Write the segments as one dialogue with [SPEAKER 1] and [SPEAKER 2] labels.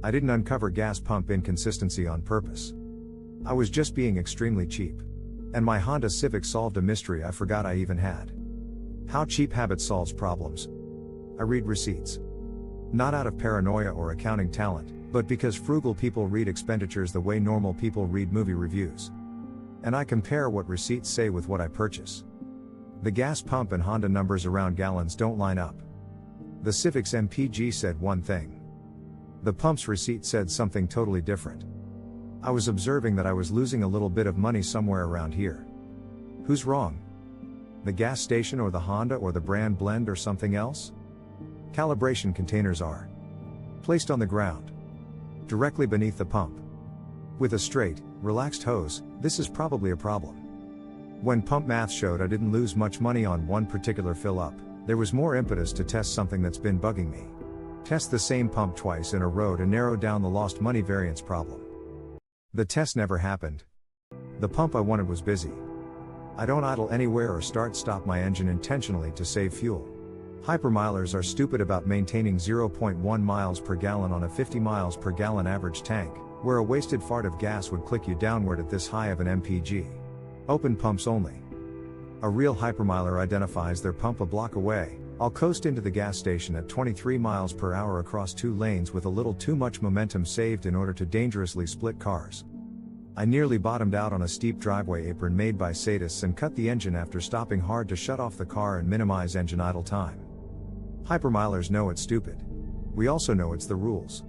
[SPEAKER 1] I didn't uncover gas pump inconsistency on purpose. I was just being extremely cheap. And my Honda Civic solved a mystery I forgot I even had. How cheap habit solves problems. I read receipts. Not out of paranoia or accounting talent, but because frugal people read expenditures the way normal people read movie reviews. And I compare what receipts say with what I purchase. The gas pump and Honda numbers around gallons don't line up. The Civic's MPG said one thing. The pump's receipt said something totally different. I was observing that I was losing a little bit of money somewhere around here. Who's wrong? The gas station or the Honda or the brand blend or something else? Calibration containers are placed on the ground, directly beneath the pump. With a straight, relaxed hose, this is probably a problem. When pump math showed I didn't lose much money on one particular fill up, there was more impetus to test something that's been bugging me. Test the same pump twice in a row to narrow down the lost money variance problem. The test never happened. The pump I wanted was busy. I don't idle anywhere or start-stop my engine intentionally to save fuel. Hypermilers are stupid about maintaining 0.1 miles per gallon on a 50 miles per gallon average tank, where a wasted fart of gas would click you downward at this high of an MPG. Open pumps only. A real hypermiler identifies their pump a block away. I'll coast into the gas station at 23 miles per hour across 2 lanes with a little too much momentum saved in order to dangerously split cars. I nearly bottomed out on a steep driveway apron made by sadists and cut the engine after stopping hard to shut off the car and minimize engine idle time. Hypermilers know it's stupid. We also know it's the rules.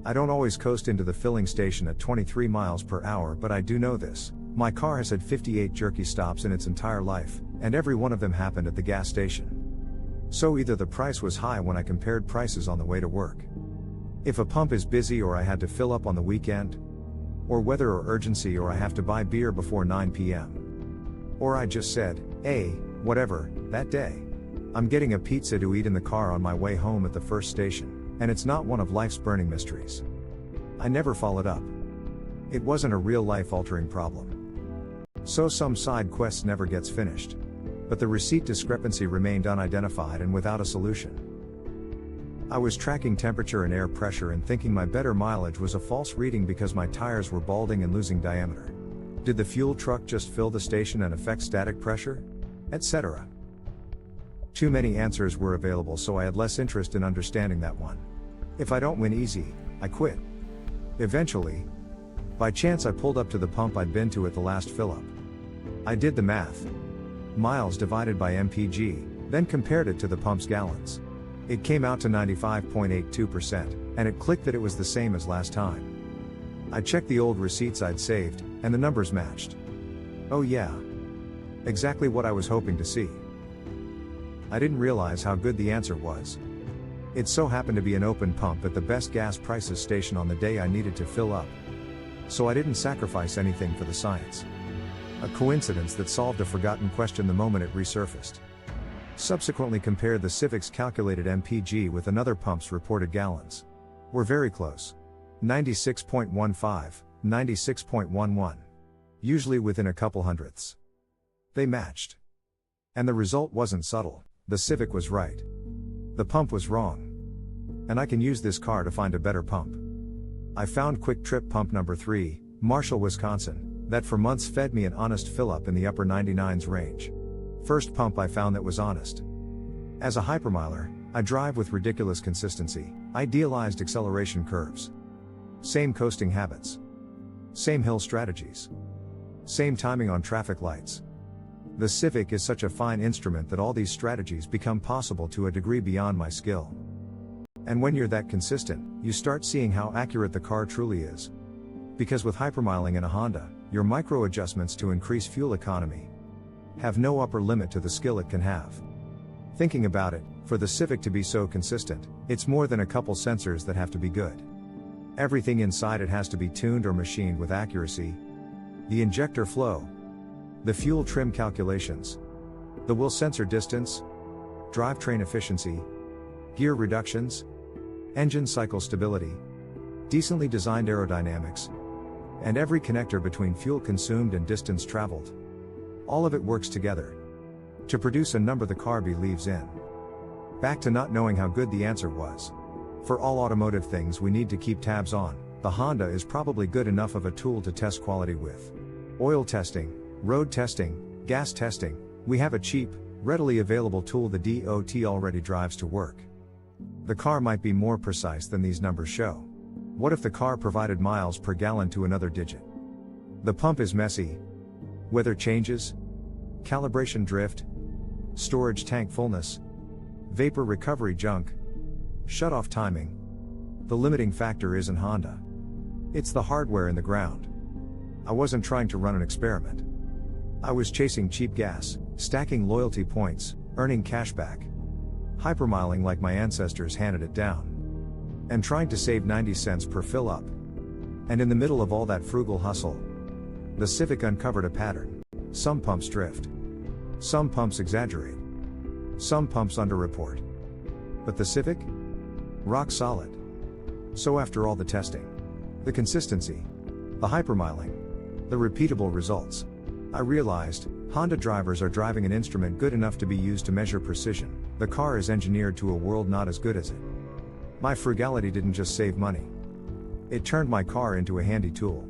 [SPEAKER 1] I don't always coast into the filling station at 23 miles per hour, but I do know this. My car has had 58 jerky stops in its entire life, and every one of them happened at the gas station. So either the price was high when I compared prices on the way to work. If a pump is busy or I had to fill up on the weekend, or weather or urgency or I have to buy beer before 9 p.m. Or I just said, hey, whatever, that day. I'm getting a pizza to eat in the car on my way home at the first station, and it's not one of life's burning mysteries. I never followed up. It wasn't a real life-altering problem. So some side quest never gets finished. But the receipt discrepancy remained unidentified and without a solution. I was tracking temperature and air pressure and thinking my better mileage was a false reading because my tires were balding and losing diameter. Did the fuel truck just fill the station and affect static pressure? Etc. Too many answers were available, so I had less interest in understanding that one. If I don't win easy, I quit. Eventually, by chance I pulled up to the pump I'd been to at the last fill-up. I did the math. Miles divided by MPG, then compared it to the pump's gallons. It came out to 95.82%, and it clicked that it was the same as last time. I checked the old receipts I'd saved, and the numbers matched. Oh yeah. Exactly what I was hoping to see. I didn't realize how good the answer was. It so happened to be an open pump at the best gas prices station on the day I needed to fill up. So I didn't sacrifice anything for the science. A coincidence that solved a forgotten question the moment it resurfaced. Subsequently compared the Civic's calculated MPG with another pump's reported gallons. We're very close. 96.15, 96.11. Usually within a couple hundredths. They matched. And the result wasn't subtle. The Civic was right. The pump was wrong. And I can use this car to find a better pump. I found Quick Trip Pump number 3, Marshall, Wisconsin, that for months fed me an honest fill-up in the upper 99s range. First pump I found that was honest. As a hypermiler, I drive with ridiculous consistency, idealized acceleration curves. Same coasting habits. Same hill strategies. Same timing on traffic lights. The Civic is such a fine instrument that all these strategies become possible to a degree beyond my skill. And when you're that consistent, you start seeing how accurate the car truly is. Because with hypermiling in a Honda, your micro adjustments to increase fuel economy have no upper limit to the skill it can have. Thinking about it, for the Civic to be so consistent, it's more than a couple sensors that have to be good. Everything inside it has to be tuned or machined with accuracy. The injector flow, the fuel trim calculations, the wheel sensor distance, drivetrain efficiency, gear reductions, engine cycle stability, decently designed aerodynamics, and every connector between fuel consumed and distance traveled. All of it works together to produce a number the car believes in. Back to not knowing how good the answer was. For all automotive things we need to keep tabs on, the Honda is probably good enough of a tool to test quality with. Oil testing, road testing, gas testing, we have a cheap, readily available tool the DOT already drives to work. The car might be more precise than these numbers show. What if the car provided miles per gallon to another digit? The pump is messy. Weather changes, calibration drift, storage tank fullness, vapor recovery junk, shut-off timing. The limiting factor isn't Honda. It's the hardware in the ground. I wasn't trying to run an experiment. I was chasing cheap gas, stacking loyalty points, earning cashback, hypermiling like my ancestors handed it down, and trying to save 90 cents per fill up. And in the middle of all that frugal hustle, the Civic uncovered a pattern. Some pumps drift. Some pumps exaggerate. Some pumps underreport. But the Civic? Rock solid. So after all the testing, the consistency, the hypermiling, the repeatable results, I realized, Honda drivers are driving an instrument good enough to be used to measure precision. The car is engineered to a world not as good as it. My frugality didn't just save money. It turned my car into a handy tool.